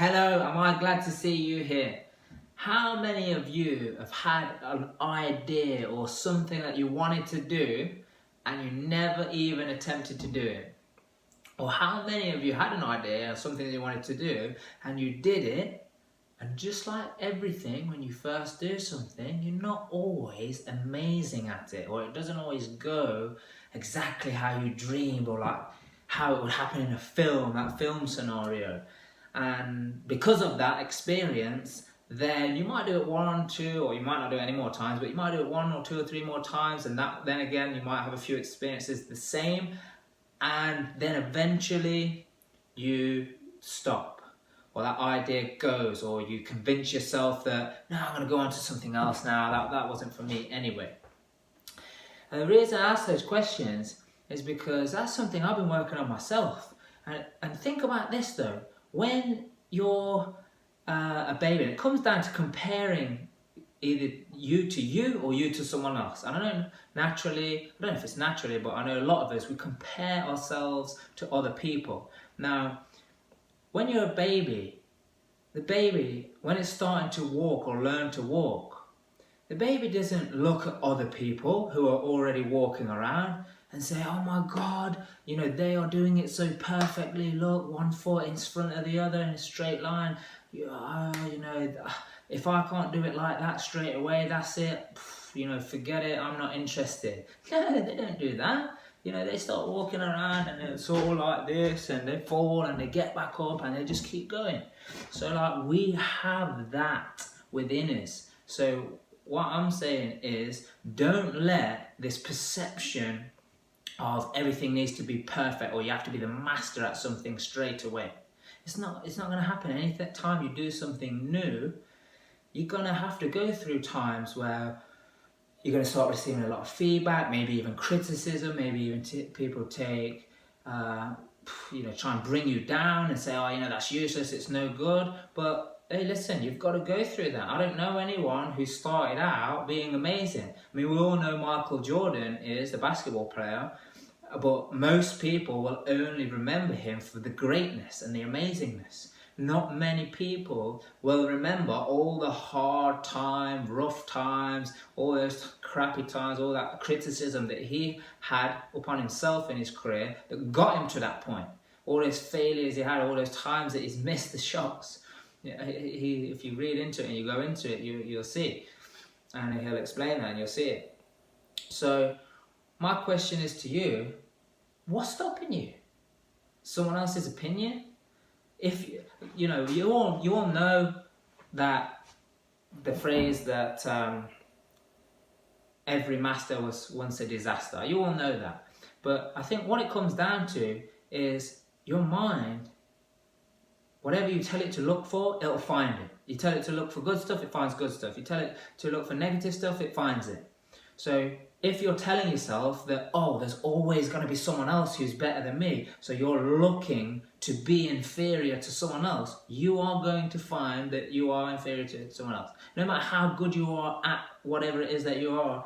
Hello, am I glad to see you here? How many of you have had an idea or something that you wanted to do and you never even attempted to do it? Or how many of you had an idea or something that you wanted to do and you did it, and just like everything, when you first do something, you're not always amazing at it, or it doesn't always go exactly how you dreamed, or like how it would happen in a film, that film scenario. And because of that experience, then you might do it 1, 2, or you might not do it any more times, but you might do it 1 or 2 or 3 more times, and then again you might have a few experiences the same, and then eventually you stop, or that idea goes, or you convince yourself that, no, I'm going to go on to something else now, that wasn't for me anyway. And the reason I ask those questions is because that's something I've been working on myself. And think about this though, when you're a baby, and it comes down to comparing either you to you or you to someone else. And I don't know if it's naturally, but I know a lot of us, we compare ourselves to other people. Now, when you're a baby, the baby, when it's starting to walk or learn to walk, the baby doesn't look at other people who are already walking around and say, oh my God, they are doing it so perfectly. Look, one foot in front of the other in a straight line. If I can't do it like that straight away, that's it. Forget it, I'm not interested. No, they don't do that. They start walking around and it's all like this, and they fall and they get back up and they just keep going. So like, we have that within us. So what I'm saying is, don't let this perception of everything needs to be perfect, or you have to be the master at something straight away. It's not going to happen. Any time you do something new, you're going to have to go through times where you're going to start receiving a lot of feedback, maybe even criticism, maybe even people take, try and bring you down and say, oh, that's useless, it's no good. But hey, listen, you've got to go through that. I don't know anyone who started out being amazing. I mean, we all know Michael Jordan is the basketball player, but most people will only remember him for the greatness and the amazingness. Not many people will remember all the hard times, rough times, all those crappy times, all that criticism that he had upon himself in his career that got him to that point. All those failures he had, all those times that he's missed the shots. If you read into it and you go into it, you'll see. And he'll explain that and you'll see it. So my question is to you, what's stopping you? Someone else's opinion? If you all know that the phrase that every master was once a disaster. You all know that. But I think what it comes down to is your mind. Whatever you tell it to look for, it'll find it. You tell it to look for good stuff, it finds good stuff. You tell it to look for negative stuff, it finds it. So if you're telling yourself that, oh, there's always going to be someone else who's better than me, so you're looking to be inferior to someone else, you are going to find that you are inferior to someone else. No matter how good you are at whatever it is that you are,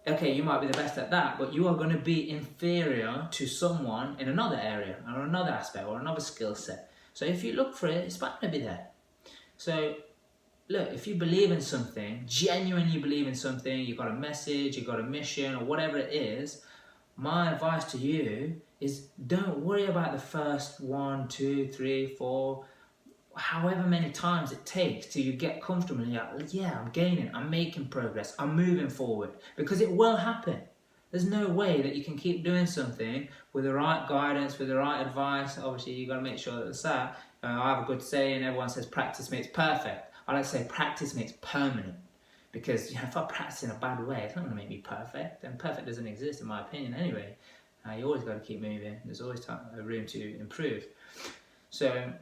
okay, you might be the best at that, but you are going to be inferior to someone in another area, or another aspect, or another skill set. So if you look for it, it's bound to be there. So look, if you believe in something, genuinely believe in something, you've got a message, you've got a mission, or whatever it is, my advice to you is, don't worry about the first 1, 2, 3, 4, however many times it takes till you get comfortable and you're like, yeah, I'm gaining, I'm making progress, I'm moving forward, because it will happen. There's no way that you can keep doing something with the right guidance, with the right advice. Obviously, you've got to make sure that it's that. I have a good saying, everyone says practice makes perfect. I like to say practice makes permanent. Because if I practice in a bad way, it's not going to make me perfect. And perfect doesn't exist in my opinion anyway. You always got to keep moving. There's always room to improve. So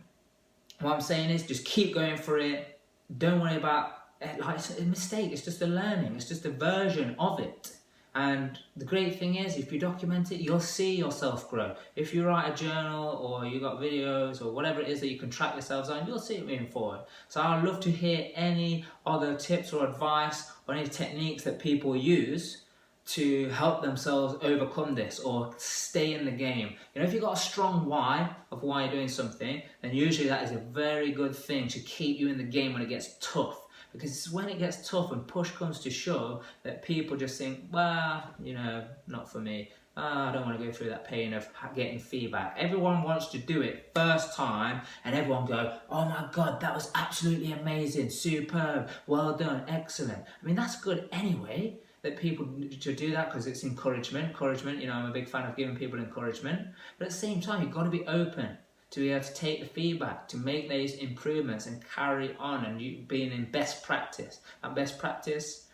what I'm saying is, just keep going for it. Don't worry about it. Like, it's a mistake. It's just a learning. It's just a version of it. And the great thing is, if you document it, you'll see yourself grow. If you write a journal, or you got videos, or whatever it is that you can track yourselves on, you'll see it moving forward. So I'd love to hear any other tips or advice or any techniques that people use to help themselves overcome this or stay in the game. You know, if you've got a strong why of why you're doing something, then usually that is a very good thing to keep you in the game when it gets tough. Because it's when it gets tough and push comes to shove that people just think, well, you know, not for me. I don't want to go through that pain of getting feedback. Everyone wants to do it first time and everyone go, oh my God, that was absolutely amazing, superb, well done, excellent. I mean, that's good anyway, that people to do that because it's encouragement, you know, I'm a big fan of giving people encouragement. But at the same time, you've got to be open to be able to take the feedback, to make those improvements and carry on and you being in best practice. And best practice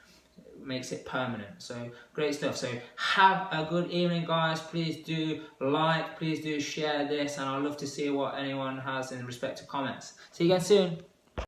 makes it permanent. So great stuff. So have a good evening, guys. Please do like, please do share this, and I'd love to see what anyone has in respect to comments. See you again soon.